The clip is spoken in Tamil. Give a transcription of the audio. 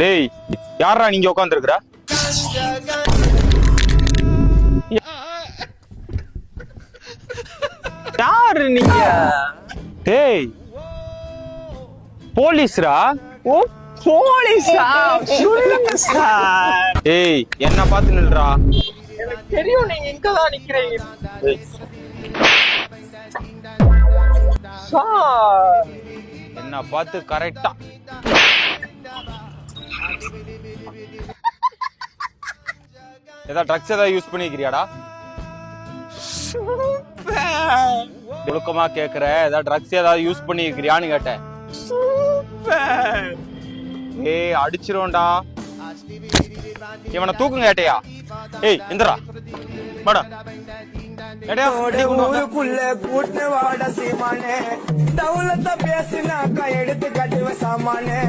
டேய், யாரா நீங்க உட்காந்துருக்குற? யாரு நீங்க? டேய், போலீஸ்ரா? ஓ போலீஸா? சொல்லுங்க சார். ஏய், என்ன பார்த்து நில்றா. எனக்கு தெரியும் நீங்க இங்கதான் நிக்கிறீங்க சார். என்ன பார்த்து கரெக்டா ஏதாவது ட்ரக்ஸ் ஏதாவது யூஸ் பண்ணிக்கிறியாடா? ஒழுக்கமா கேக்குற, ஏதாவது ட்ரக்ஸ் ஏதாவது யூஸ் பண்ணிக்கிறியான்னு கேட்டேன். ஏய், அடிச்சிருவோம்டா. இவனை தூக்குங்க கேட்டியா? ஏய், எந்திரா மேடம். ஊருக்குள்ள கூட்டு வாட சீமானே, தவுலத்தை பேசினாக்கா எடுத்து கட்டுவ சாமானே.